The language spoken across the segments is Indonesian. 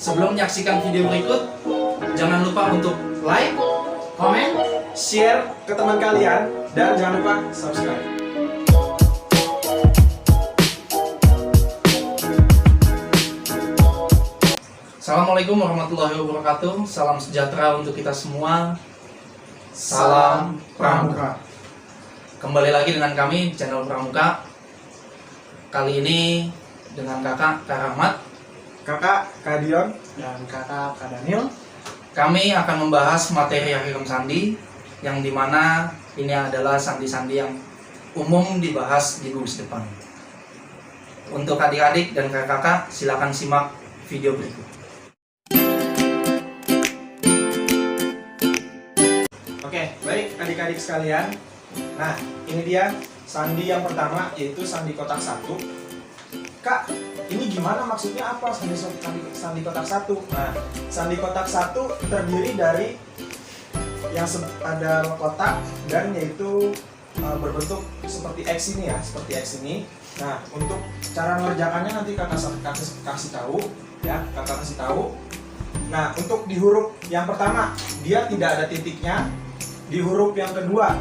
Sebelum menyaksikan video berikut, jangan lupa untuk like, komen, share ke teman kalian, dan jangan lupa subscribe. Assalamualaikum warahmatullahi wabarakatuh. Salam sejahtera untuk kita semua. Salam Pramuka. Kembali lagi dengan kami di channel Pramuka. Kali ini dengan kakak Kak Rahmat, Kakak Kak Dion, dan kakak Kak Daniel. kami akan membahas materi Hakikam Sandi, yang dimana ini adalah sandi-sandi yang umum dibahas di gugus depan. Untuk adik-adik dan kakak-kakak, silakan simak video berikut. Oke, baik adik-adik sekalian. Nah, ini dia sandi yang pertama, yaitu sandi kotak satu. Kak, ini gimana maksudnya apa sandi kotak satu? Nah, sandi kotak satu terdiri dari yang ada kotak dan yaitu berbentuk seperti X ini ya, seperti X ini. Nah, untuk cara mengerjakannya nanti kakak kasih tahu ya, kakak kasih tahu. Nah, untuk di huruf yang pertama dia tidak ada titiknya. Di huruf yang kedua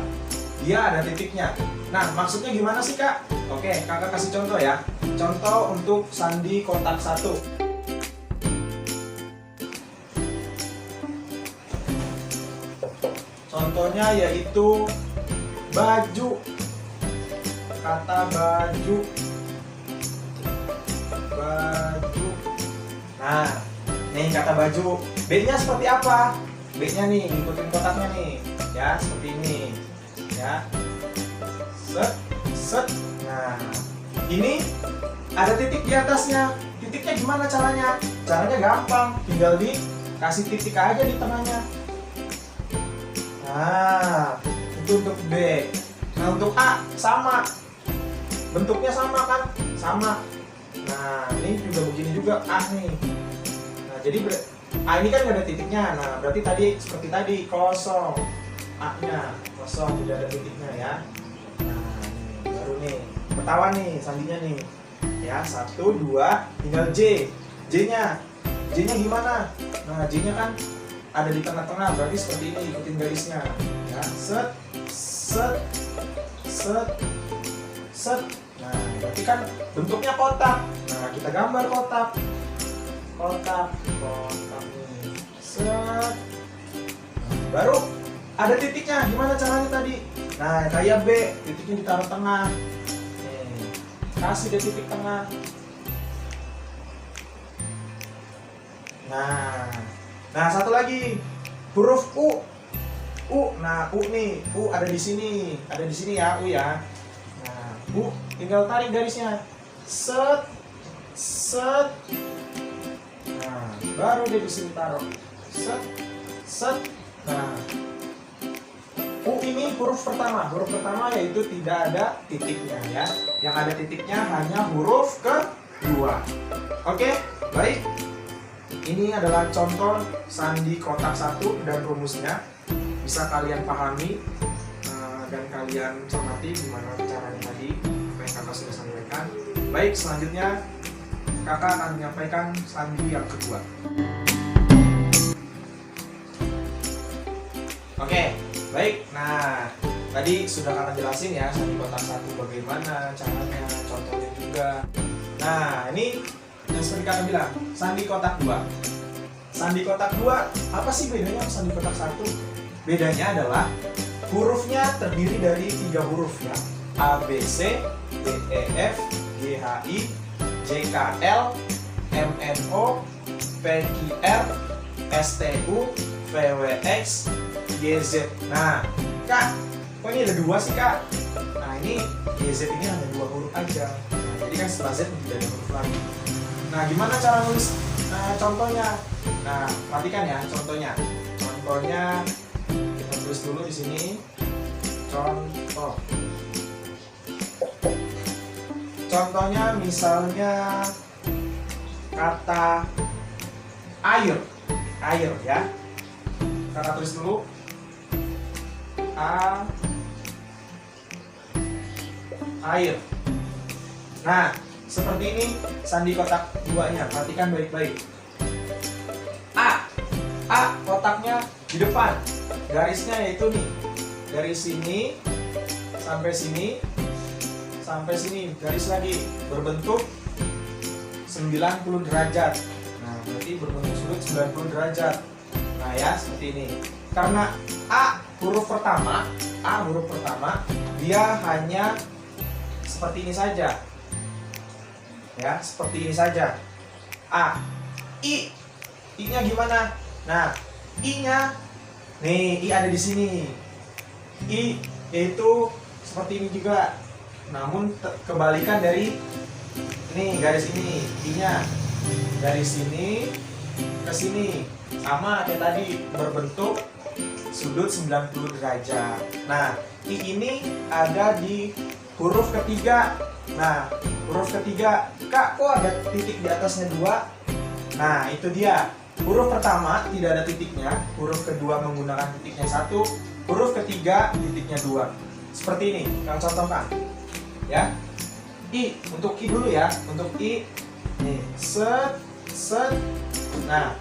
dia ada titiknya. Nah, maksudnya gimana sih Kak? Oke, kakak kasih contoh ya. Contoh untuk sandi kotak satu. Contohnya yaitu baju. Kata baju. Baju. Nah, nih kata baju. B-nya seperti apa? B-nya nih, ngikutin kotaknya nih. Ya, seperti ini. Ya. Set, set. Nah, ini ada titik di atasnya. Titiknya gimana caranya? Caranya gampang, tinggal dikasih titik aja di tengahnya. Nah, itu untuk B. Nah, untuk A sama. Bentuknya sama kan? Sama. Nah, ini juga begini juga A nih. Nah, jadi A ini kan nggak ada titiknya. Nah, berarti tadi seperti tadi kosong. A-nya kosong, tidak ada titiknya ya. Nah, ini baru nih. Pertama nih, sandinya nih. Ya, 1, 2, tinggal J. J-nya. J-nya gimana? Nah, J-nya kan ada di tengah-tengah, berarti seperti ini, ikutin garisnya. Ya, set, set, set, set. Nah, berarti kan bentuknya kotak. Nah, kita gambar kotak. Kotak, kotak nih. Set. Nah, baru ada titiknya, gimana caranya tadi? Nah, kayak B, titiknya ditaruh tengah. Nih, kasih deh titik tengah. Nah, satu lagi, huruf U. Nah, U nih, U ada di sini ya, U ya. Nah, U, tinggal tarik garisnya. Set, set. Nah, baru deh di sini taruh. Set, set. Nah, U ini huruf pertama yaitu tidak ada titiknya ya. Yang ada titiknya hanya huruf kedua. Oke, baik. Ini adalah contoh sandi kotak satu dan rumusnya. Bisa kalian pahami dan kalian cermati gimana caranya tadi apa yang kakak sudah sampaikan. Baik, selanjutnya kakak akan menyampaikan sandi yang kedua. Oke, baik. Nah, tadi sudah kakak jelasin ya sandi kotak satu bagaimana caranya, contohnya juga. Nah, ini yang seperti kakak bilang, sandi kotak dua. Sandi kotak dua, apa sih bedanya sama sandi kotak satu? Bedanya adalah hurufnya terdiri dari 3 huruf ya. A, B, C, D, E, F, G, H, I, J, K, L, M, N, O, P, Q, R, S, T, U, V, W, X, Y, Z. Nah, Kak, kok ini ada 2 sih Kak? Nah, ini Y, Z ini hanya 2 huruf aja. Nah, jadi kan setelah Z tidak ada huruf lagi. Nah, gimana cara nulis contohnya? Nah, perhatikan ya contohnya. Contohnya kita tulis dulu di sini. Contoh. Contohnya misalnya kata air. Air ya. Kita tulis dulu. Air. Nah, seperti ini sandi kotak duanya. Perhatikan baik-baik. A kotaknya di depan, garisnya yaitu nih dari sini sampai sini sampai sini, garis lagi berbentuk 90 derajat. Nah, berarti berbentuk sudut 90 derajat. Nah ya, seperti ini. Karena A huruf pertama dia hanya seperti ini saja. Ya, seperti ini saja. A. I-nya gimana? Nah, I-nya nih, I ada di sini. I yaitu seperti ini juga. Namun kebalikan dari ini, garis ini. I-nya dari sini ke sini. Sama kayak tadi, berbentuk sudut 90 derajat. Nah, I ini ada di huruf ketiga. Nah, huruf ketiga, Kak, kok ada titik di atasnya 2? Nah, itu dia. Huruf pertama tidak ada titiknya, huruf kedua menggunakan titiknya 1, huruf ketiga titiknya 2. Seperti ini, Kang contohkan. Ya. I, untuk I dulu ya. Untuk I, nih, set. Nah,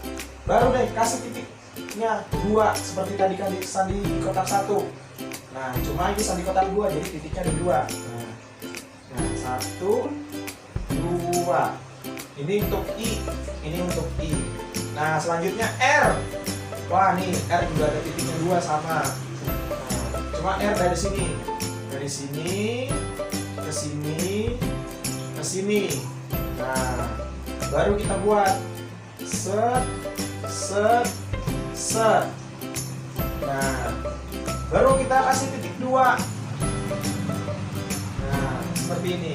baru deh kasih titiknya 2 seperti tadi kan di sandi kotak 1. Nah, cuma ini sandi kotak 2, jadi titiknya ada 2. Nah, 1, 2. Ini untuk I, ini untuk I. Nah, selanjutnya R. Wah, nih R juga ada titiknya 2 sama. Nah, cuma R dari sini. Dari sini ke sini ke sini. Nah, baru kita buat set. Nah, baru kita kasih titik 2. Nah, seperti ini.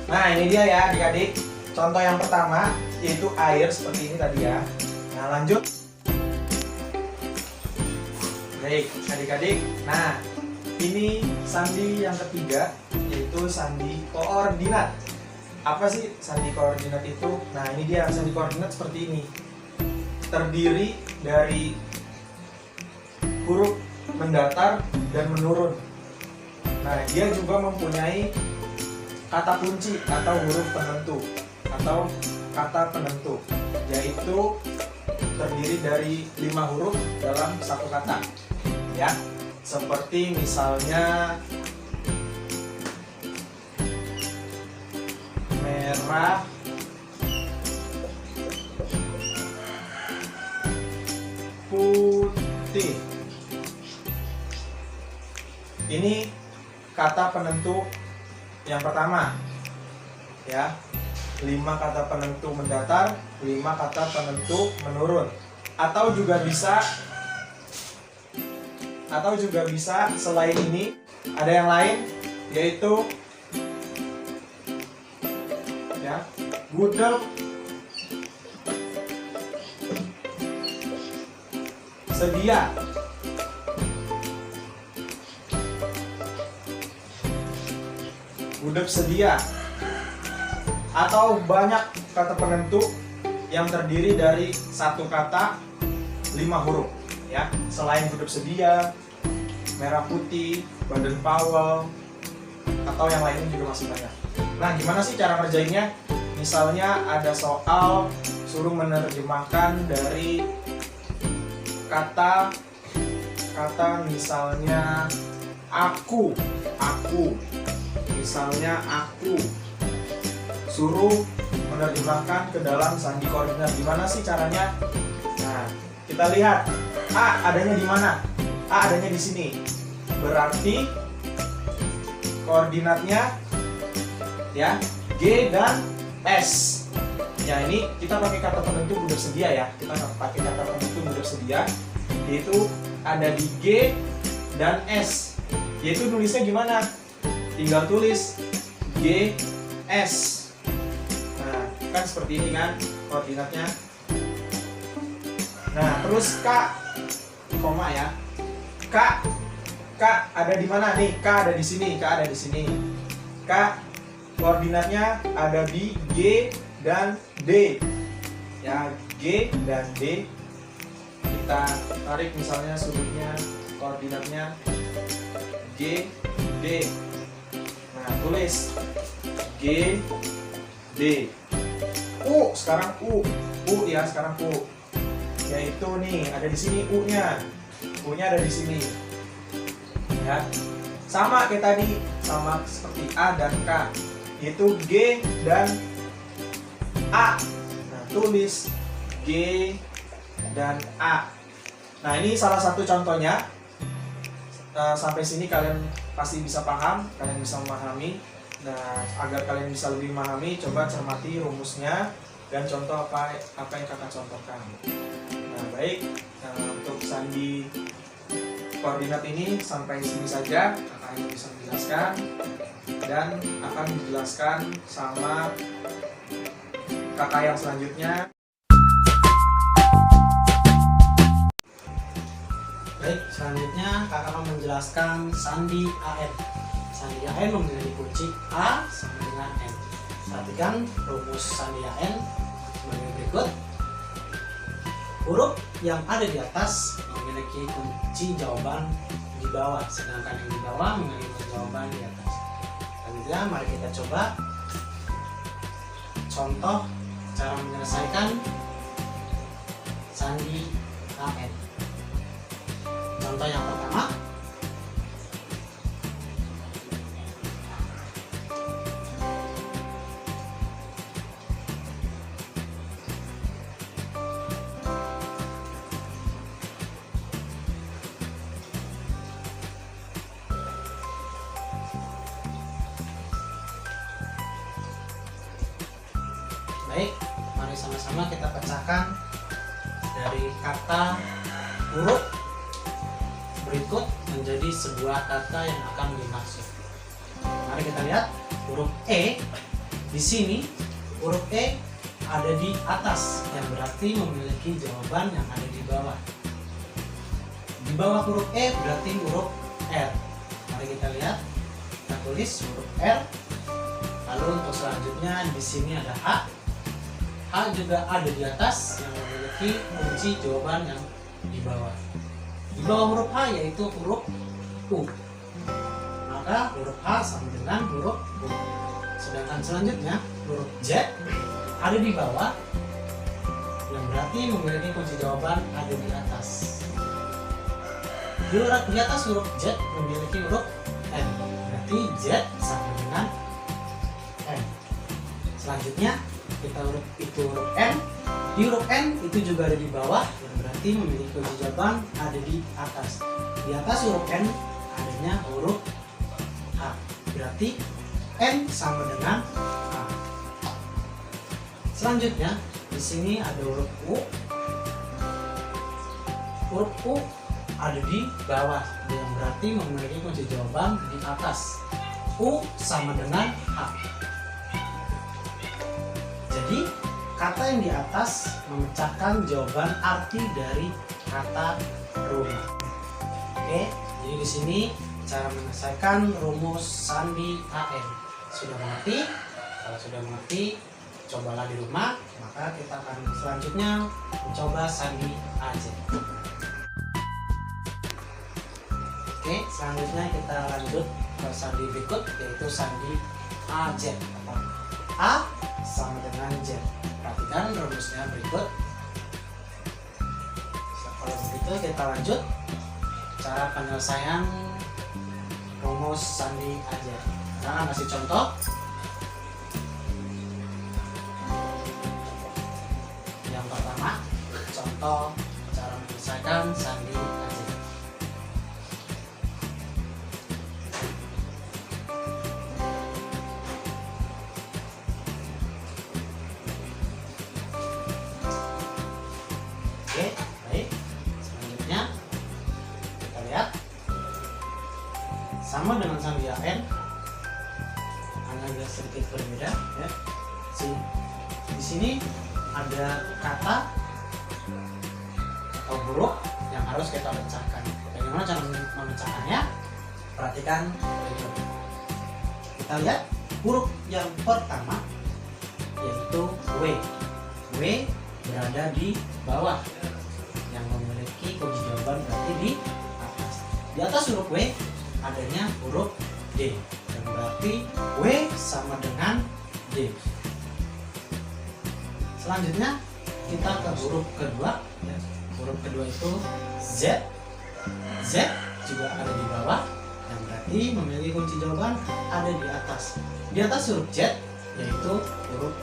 Nah, ini dia ya adik-adik. Contoh yang pertama yaitu air seperti ini tadi ya. Nah, lanjut. Baik, adik-adik. Nah, ini sandi yang ketiga yaitu sandi koordinat. Apa sih sandi koordinat itu? Nah, ini dia sandi koordinat seperti ini. Terdiri dari huruf mendatar dan menurun. Nah, dia juga mempunyai kata kunci atau huruf penentu atau kata penentu, yaitu terdiri dari 5 huruf dalam satu kata. Ya, seperti misalnya merah, putih. Ini kata penentu yang pertama. Ya. 5 kata penentu mendatar, 5 kata penentu menurun. Atau juga bisa selain ini ada yang lain, yaitu ya, gudeg, sedia. Gudeg sedia. Atau banyak kata penentu yang terdiri dari satu kata 5 huruf ya, selain gudeg sedia, merah putih, badan Powell, atau yang lainnya juga masih banyak. Nah, gimana sih cara ngerjainnya? Misalnya ada soal suruh menerjemahkan dari kata misalnya aku, misalnya aku, suruh menerjemahkan ke dalam sandi koordinat. Gimana sih caranya? Nah, kita lihat A adanya di mana? A adanya di sini. Berarti koordinatnya ya G dan S. Ya, ini kita pakai kata penentu gudeg sedia ya. Kita pakai kata penentu gudeg sedia, yaitu ada di G dan S. Yaitu nulisnya gimana? Tinggal tulis G S. Kan seperti ini kan koordinatnya. Nah, terus K koma ya. K ada di mana nih? K ada di sini, K ada di sini. K koordinatnya ada di G dan D. Ya, G dan D. Kita tarik misalnya sudutnya, koordinatnya G, D. Nah, tulis G, D. Sekarang U ya, sekarang U yaitu nih ada di sini U-nya. U-nya ada di sini. Ya. Sama kayak tadi, sama seperti A dan K, yaitu G dan A. Nah, tulis G dan A. Nah, ini salah satu contohnya. Sampai sini kalian pasti bisa paham, kalian bisa memahami. Nah, agar kalian bisa lebih memahami, coba cermati rumusnya dan contoh apa yang kakak contohkan. Nah, baik, untuk sandi koordinat ini sampai sini saja. Kakak hanya bisa menjelaskan dan akan dijelaskan sama kakak yang selanjutnya. Baik, selanjutnya kakak akan menjelaskan sandi AN. Sandi AN memiliki kunci A sama dengan N. Perhatikan rumus sandi AN sebagai berikut. Huruf yang ada di atas memiliki kunci jawaban di bawah, sedangkan yang di bawah memiliki kunci jawaban di atas. Selanjutnya mari kita coba contoh cara menyelesaikan sandi AN. Contoh yang pertama, baik, mari sama-sama kita pecahkan dari kata huruf berikut menjadi sebuah kata yang akan dimaksud. Mari kita lihat huruf E. Di sini huruf E ada di atas, yang berarti memiliki jawaban yang ada di bawah. Di bawah huruf E berarti huruf R. Mari kita lihat, kita tulis huruf R. Lalu untuk selanjutnya di sini ada H. H juga ada di atas, yang memiliki kunci jawaban yang di bawah. Di bawah huruf H yaitu huruf U. Maka huruf H sama dengan huruf U. Sedangkan selanjutnya huruf Z ada di bawah, yang berarti memiliki kunci jawaban ada di atas. Di atas huruf Z memiliki huruf N. Berarti Z sama dengan N. Selanjutnya kita huruf N. Di huruf N itu juga ada di bawah, yang berarti memiliki kunci jawaban ada di atas. Di atas huruf N adanya huruf H. Berarti N sama dengan H. Selanjutnya di sini ada huruf U. Huruf U ada di bawah, yang berarti memiliki kunci jawaban di atas. U sama dengan H. Jadi kata yang di atas memecahkan jawaban arti dari kata rumah. Oke, jadi di sini cara menyelesaikan rumus sandi AN. Sudah mengerti? Kalau sudah mengerti, cobalah di rumah. Maka kita akan selanjutnya mencoba sandi AJ. Oke, selanjutnya kita lanjut ke sandi berikut, yaitu sandi AJ. A sama dengan Z. Perhatikan rumusnya berikut. Kalau begitu kita lanjut cara penyelesaian rumus sandi AJ. Kita akan kasih contoh. Yang pertama, contoh cara menyelesaikan sandi AJ. Oke, baik. Selanjutnya kita lihat sama dengan sandi AN, hanya agak sedikit berbeda ya. Di sini ada kata atau huruf yang harus kita pecahkan. Bagaimana cara memecahkannya? Perhatikan berikut. Kita lihat huruf yang pertama yaitu W. W berada di bawah, yang memiliki kunci jawaban berarti di atas. Di atas huruf W adanya huruf D, yang berarti W sama dengan D. Selanjutnya kita ke huruf kedua, ya. huruf kedua itu Z. Z juga ada di bawah, yang berarti memiliki kunci jawaban ada di atas. Di atas huruf Z yaitu huruf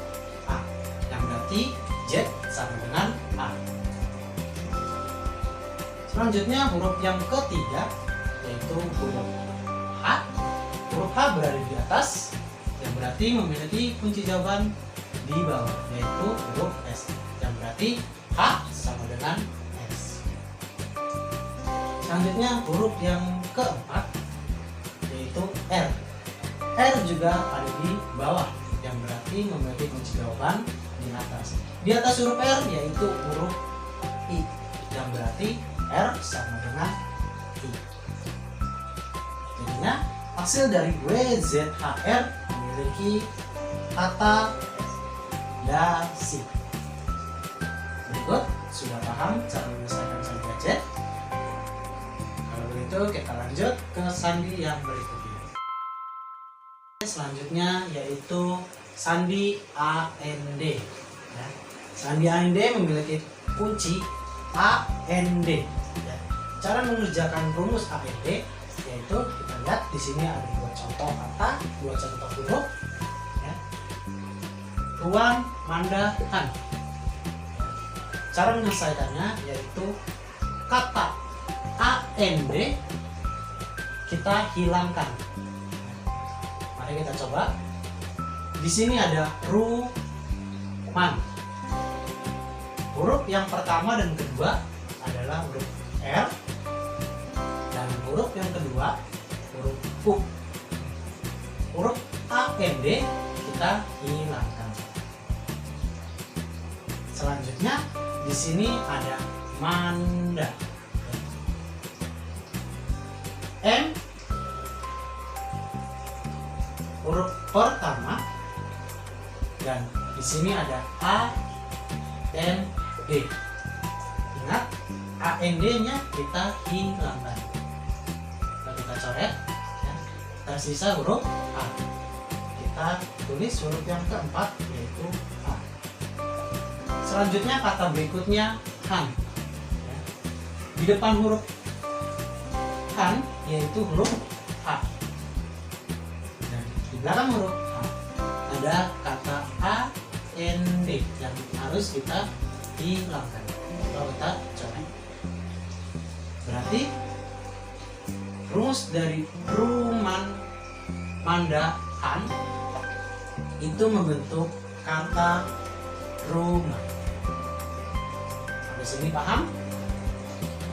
A, yang berarti Z sama dengan A. Selanjutnya huruf yang ketiga yaitu huruf H. Huruf H berada di atas, yang berarti memiliki kunci jawaban di bawah yaitu huruf S, yang berarti H sama dengan S. Selanjutnya huruf yang keempat yaitu R. R juga ada di bawah, yang berarti memiliki kunci jawaban di atas. Di atas huruf R yaitu huruf I, yang berarti R sama dengan I. Jadinya hasil dari WZHR memiliki kata dasi. Berikut, sudah paham cara menyelesaikan sandi gadget? Kalau begitu kita lanjut ke sandi yang berikutnya. Selanjutnya yaitu sandi AND. Ya. Sandi AND memiliki kunci AND. Ya. Cara mengerjakan rumus AND yaitu kita lihat di sini ada dua contoh kata, dua contoh huruf. Ya. Ruang, Manda, Han. Cara menyelesaikannya yaitu kata AND kita hilangkan. Mari kita coba. Di sini ada ruman. Huruf yang pertama dan kedua adalah huruf R, dan huruf yang kedua huruf U. Huruf AND kita hilangkan. Selanjutnya di sini ada Manda. M huruf pertama, dan di sini ada AND. Ingat, AND-nya kita hilangkan. Kalau kita coret, ya, tersisa huruf A. Kita tulis huruf yang keempat yaitu A. Selanjutnya kata berikutnya Han. Ya. Di depan huruf Han yaitu huruf H. Dan di belakang huruf H ada kata AND yang harus kita hilangkan. Kalau kita coret, berarti rumus dari ruman, manda, han itu membentuk kata rumah. Sampai sini paham?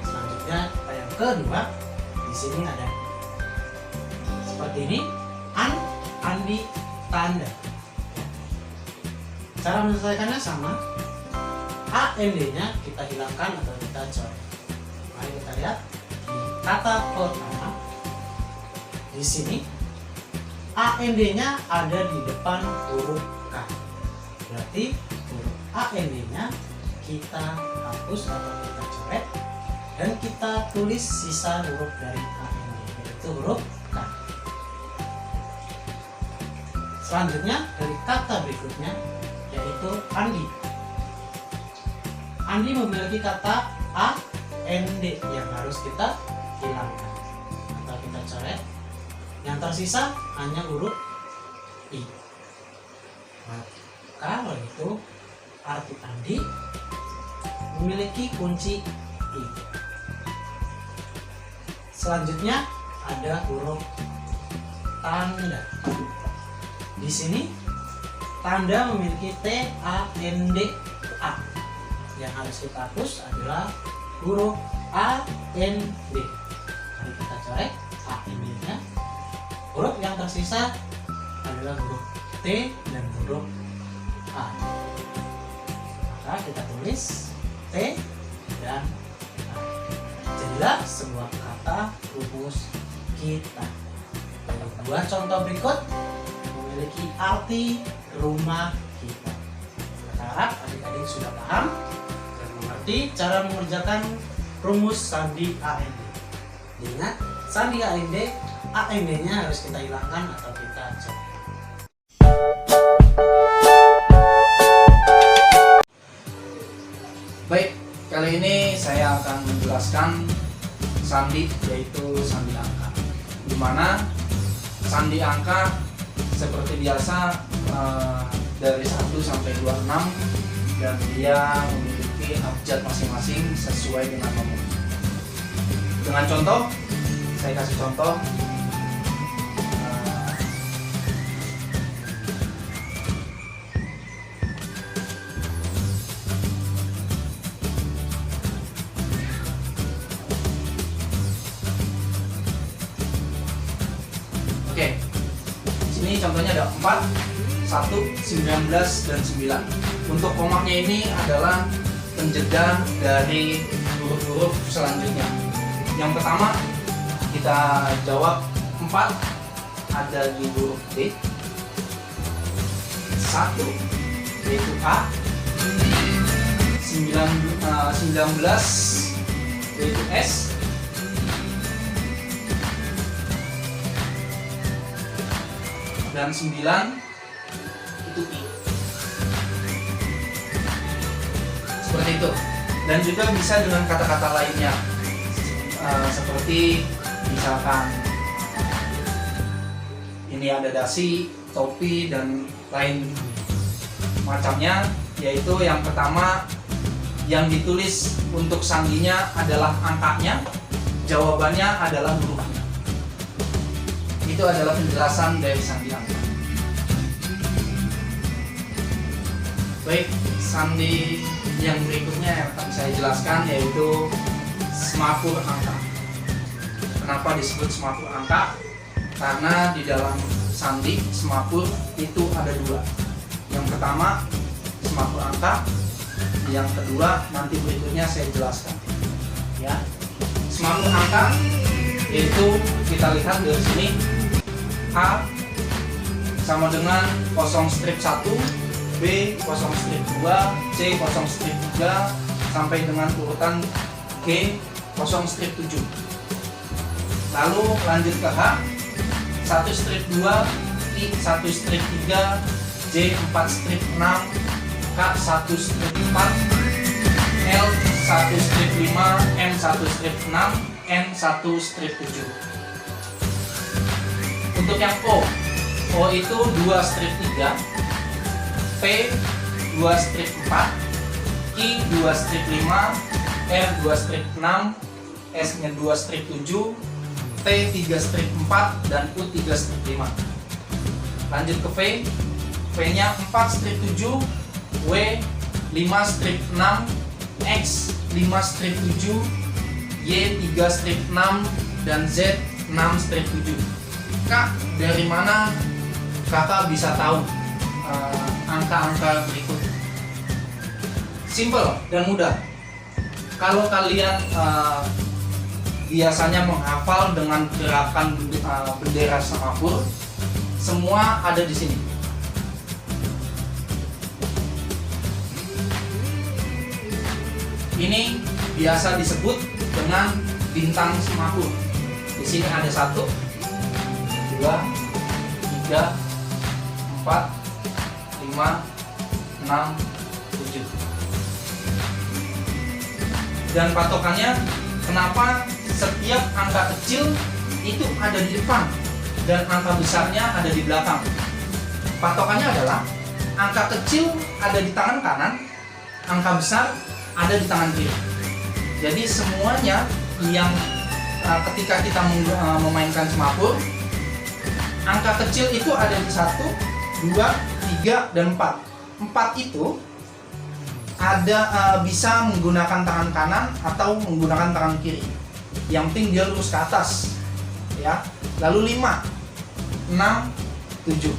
Selanjutnya kata yang kedua, di sini ada seperti ini, andi, tanda. Cara menyelesaikannya sama, AND-nya kita hilangkan atau kita coret. Mari kita lihat di kata pertama. Di sini AND-nya ada di depan huruf K. Berarti huruf AND-nya kita hapus atau kita coret, dan kita tulis sisa huruf dari AND, yaitu huruf K. Selanjutnya dari kata berikutnya yaitu Andi. Andi memiliki kata AND yang harus kita hilangkan atau kita coret. Yang tersisa hanya huruf I. Maka kalau itu arti Andi memiliki kunci I. Selanjutnya ada huruf tanda. Di sini tanda memiliki TANDA. Yang harus kita hapus adalah huruf AND. Mari kita coret AND-nya. Huruf yang tersisa adalah huruf T dan huruf A. Maka kita tulis T dan A. Jadilah sebuah kata rumus kita. Dari dua contoh berikut memiliki arti rumah kita. Kita harap adik-adik sudah paham dan mengerti cara mengerjakan rumus sandi AND. Ingat, sandi AND, AND-nya harus kita hilangkan atau kita coret. Baik, kali ini saya akan menjelaskan sandi, yaitu sandi angka. Dimana sandi angka seperti biasa dari 1 sampai 26, dan dia memiliki abjad masing-masing sesuai dengan nomor. Dengan contoh, saya kasih contoh. Oke, sini contohnya ada 4, 1, 19, dan 9. Untuk komanya ini adalah penjeda dari huruf-huruf selanjutnya. Yang pertama kita jawab 4 ada di huruf D, 1 yaitu A, 19 yaitu S, dan 9 itu I. Seperti itu. Dan juga bisa dengan kata-kata lainnya, seperti misalkan ini ada dasi, topi, dan lain macamnya. Yaitu yang pertama, yang ditulis untuk sandinya adalah angkanya, jawabannya adalah hurufnya. Itu adalah penjelasan dari sandi angka. Baik, sandi yang berikutnya yang akan saya jelaskan yaitu semapur angka. Kenapa disebut semapur angka? Karena di dalam sandi semapur itu ada 2. Yang pertama semapur angka, yang kedua nanti berikutnya saya jelaskan. Ya, semapur angka yaitu kita lihat dari sini, A sama dengan 0-1, B 0-2, C 0-3, sampai dengan urutan G 0-7. Lalu lanjut ke H, 1-2, I 1-3, J 4-6, K 1-4, L 1-5, M 1-6, N 1-7. Untuk yang O itu 2-3, P 2-4, I 2-5, R 2-6, S nya 2-7, T 3-4, dan U 3-5. Lanjut ke V, V nya 4-7, W 5-6, X 5-7, Y 3-6, dan Z 6-7. Kak, dari mana kakak bisa tahu angka-angka berikut? Simple dan mudah. Kalau kalian biasanya menghafal dengan gerakan bendera semapur, semua ada di sini. Ini biasa disebut dengan bintang semapur. Di sini ada 1, 2, 3, 4, 5, 6, 7. Dan patokannya, kenapa setiap angka kecil itu ada di depan dan angka besarnya ada di belakang? Patokannya adalah angka kecil ada di tangan kanan, angka besar ada di tangan kiri. Jadi semuanya yang ketika kita memainkan semapur, angka kecil itu ada di 1, 2, 3, dan 4. 4 itu ada bisa menggunakan tangan kanan atau menggunakan tangan kiri. Yang penting dia lurus ke atas, ya. Lalu 5, 6, 7.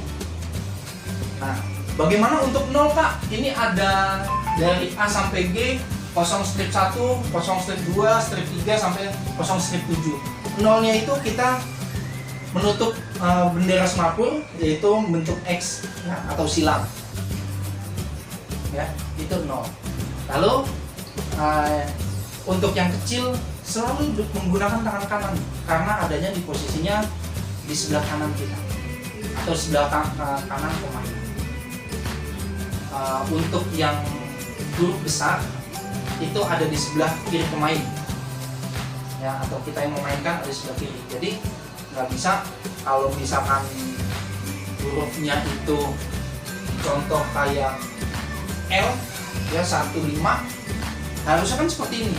Nah, bagaimana untuk 0, Kak? Ini ada dari A sampai G 0-1, 0-2, 3 sampai 0-7. 0-nya itu kita menutup bendera semapur, yaitu bentuk X, ya, atau silang. Ya, itu 0. Lalu untuk yang kecil selalu menggunakan tangan kanan karena adanya di posisinya di sebelah kanan kita atau sebelah kanan pemain. Untuk yang huruf besar itu ada di sebelah kiri pemain, ya, atau kita yang memainkan ada di sebelah kiri. Jadi nggak bisa kalau misalkan hurufnya itu contoh kayak L ya 15, harusnya kan seperti ini,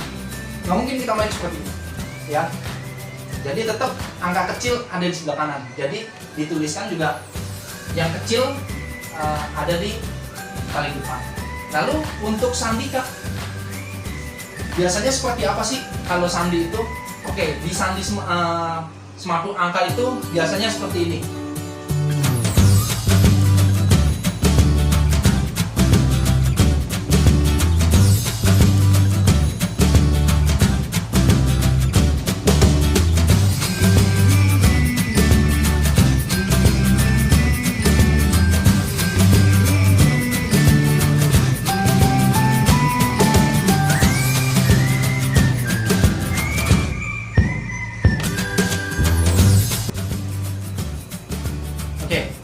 nggak mungkin kita main seperti ini ya. Jadi tetap angka kecil ada di sebelah kanan, jadi dituliskan juga yang kecil ada di paling depan. Lalu untuk sandi Kak, biasanya seperti apa sih kalau sandi itu? Oke, di sandi semakruk angka itu biasanya seperti ini.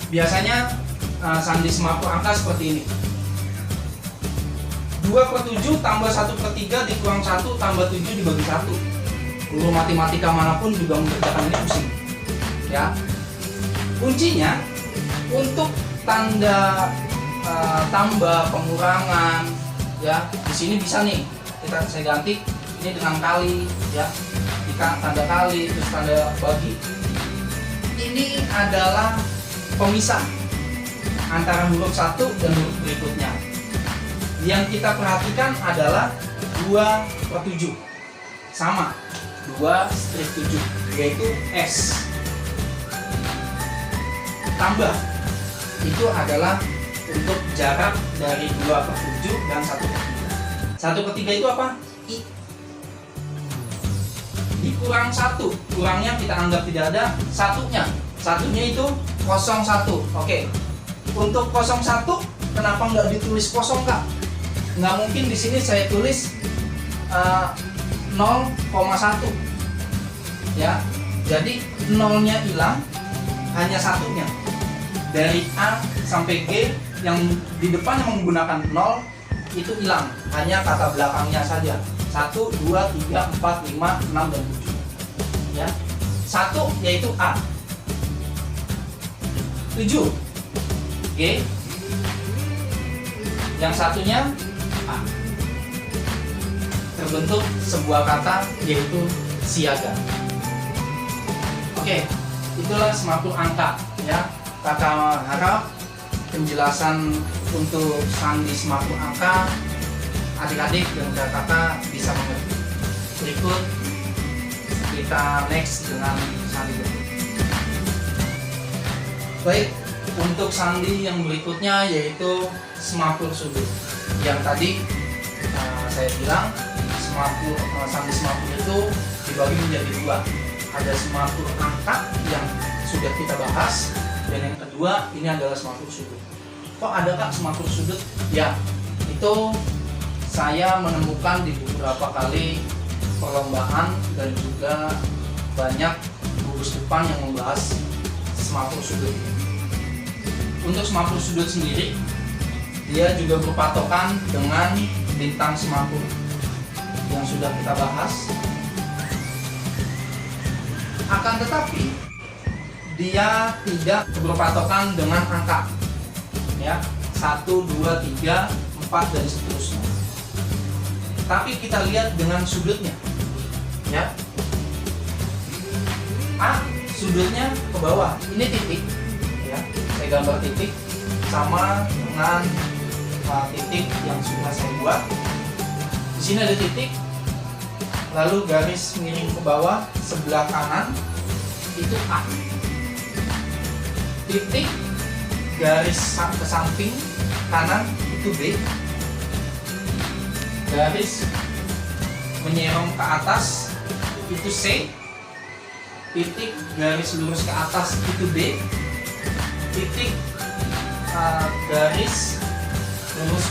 Biasanya sandi semakruk angka seperti ini. 2/7 tambah 1/3 dikurang 1 tambah 7 dibagi 1. Guru matematika manapun juga mengerjakan ini pusing. Ya. Kuncinya untuk tanda tambah, pengurangan, ya. Di sini bisa nih. Saya ganti ini dengan kali, ya. Tanda kali, terus tanda bagi. Ini adalah pemisah antara huruf 1 dan huruf berikutnya. Yang kita perhatikan adalah 2/7 sama 2/7, yaitu S. Tambah itu adalah untuk jarak dari 2/7 dan 1/3. 1/3 itu apa? I. Dikurang 1, kurangnya kita anggap tidak ada, satunya itu 01. Oke. Untuk 01 kenapa nggak ditulis kosong Kak? Nggak mungkin di sini saya tulis 0,1 ya. Jadi nolnya hilang, hanya satunya. Dari A sampai G yang di depan yang menggunakan 0 itu hilang, hanya kata belakangnya saja. 1, 2, 3, 4, 5, 6 dan 7. Ya. 1 yaitu A. 7 G, yang satunya A. Terbentuk sebuah kata yaitu siaga. Oke, itulah semakruk angka ya. Kakak harap penjelasan untuk sandi semakruk angka adik-adik dan kakak bisa mengerti. Berikut kita next dengan sandi berikut. Baik, untuk sandi yang berikutnya yaitu semakruk sudut. Yang tadi saya bilang sandi semakruk itu dibagi menjadi dua. Ada semakruk angka yang sudah kita bahas, dan yang kedua ini adalah semakruk sudut. Kok ada Kak semakruk sudut? Ya, itu saya menemukan di beberapa kali perlombaan dan juga banyak gugus depan yang membahas semakruk sudut. Untuk semakruk sudut sendiri, dia juga berpatokan dengan bintang semakruk yang sudah kita bahas. Akan tetapi, dia tidak berpatokan dengan angka, ya 1, 2, 3, 4 dan seterusnya. Tapi kita lihat dengan sudutnya, ya. A sudutnya ke bawah, ini titik. Ya, saya gambar titik sama dengan titik yang sudah saya buat. Di sini ada titik, lalu garis miring ke bawah sebelah kanan itu A. Titik garis ke samping kanan itu B. Garis menyerong ke atas itu C. Titik garis lurus ke atas itu B. Titik garis lurus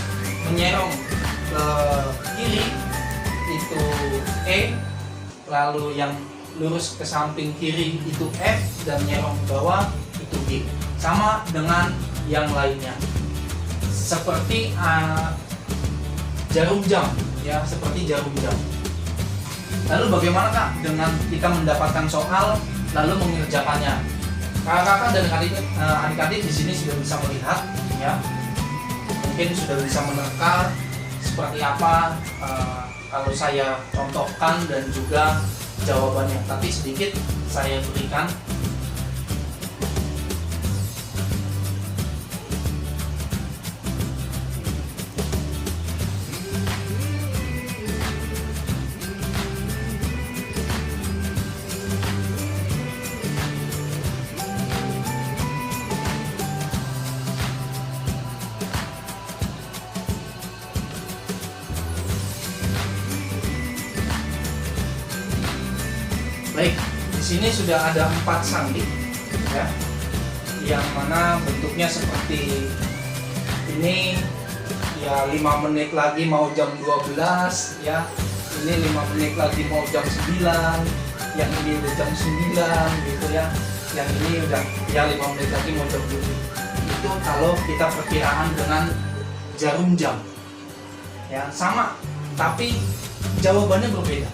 menyerong ke kiri itu E, lalu yang lurus ke samping kiri itu F, dan menyerong ke bawah itu G. Sama dengan yang lainnya, seperti jarum jam ya seperti jarum jam. Lalu bagaimana Kak dengan kita mendapatkan soal lalu mengerjakannya? Kakak-kakak dan adik-adik di sini sudah bisa melihat, ya, mungkin sudah bisa menerka seperti apa kalau saya contohkan dan juga jawabannya. Tapi sedikit saya berikan. Baik, di sini sudah ada 4 sandi, ya, yang mana bentuknya seperti ini, ya 5 menit lagi mau jam 12, ya, ini 5 menit lagi mau jam 9, yang ini udah jam 9 gitu ya, yang ini udah ya 5 menit lagi mau jam 7. Itu kalau kita perkiraan dengan jarum jam, ya sama, tapi jawabannya berbeda.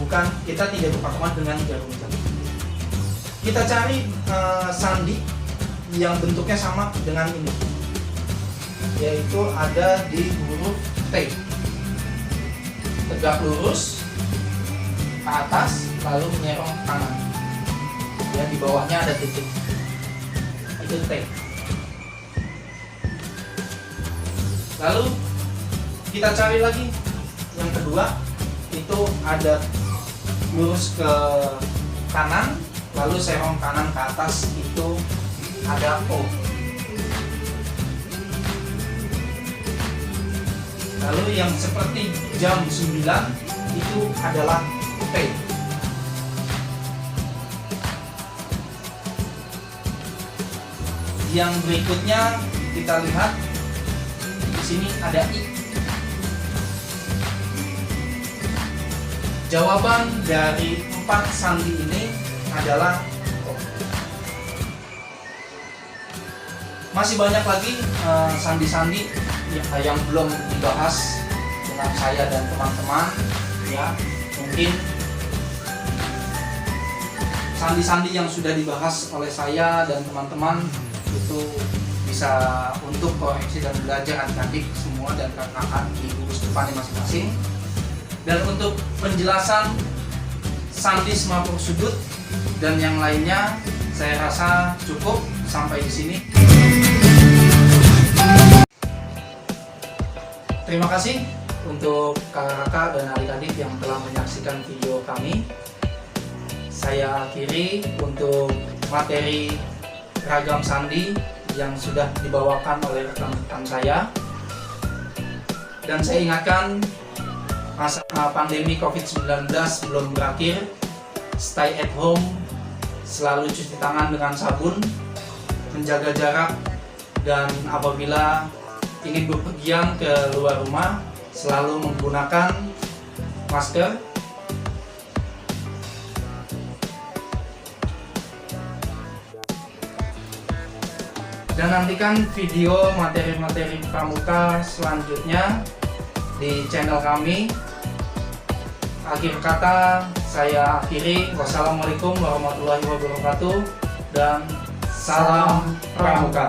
Bukan, kita tidak berpatokan dengan jarum jam. Kita cari sandi yang bentuknya sama dengan ini, yaitu ada di huruf T. Tegak lurus ke atas, lalu menyerong kanan. Ya, di bawahnya ada titik. Itu T. Lalu kita cari lagi yang kedua, itu ada lurus ke kanan, lalu serong kanan ke atas, itu ada O. Lalu yang seperti jam 9 itu adalah T. Yang berikutnya kita lihat di sini ada I. Jawaban dari 4 sandi ini adalah O. Masih banyak lagi sandi-sandi yang belum dibahas dengan saya dan teman-teman, ya. Mungkin sandi-sandi yang sudah dibahas oleh saya dan teman-teman itu bisa untuk koreksi dan belajar adik-adik semua dan kakak-kakak di gugus depannya masing-masing. Dan untuk penjelasan sandi semapur sudut dan yang lainnya, saya rasa cukup sampai di sini. Terima kasih untuk kakak-kakak dan adik-adik yang telah menyaksikan video kami. Saya akhiri untuk materi ragam sandi yang sudah dibawakan oleh rekan-rekan saya. Dan saya ingatkan, masa pandemi COVID-19 belum berakhir. Stay at home, selalu cuci tangan dengan sabun, menjaga jarak, dan apabila ingin bepergian ke luar rumah, selalu menggunakan masker. Dan nantikan video materi-materi pramuka selanjutnya di channel kami. Akhir kata saya akhiri. Wassalamualaikum warahmatullahi wabarakatuh dan salam pramuka.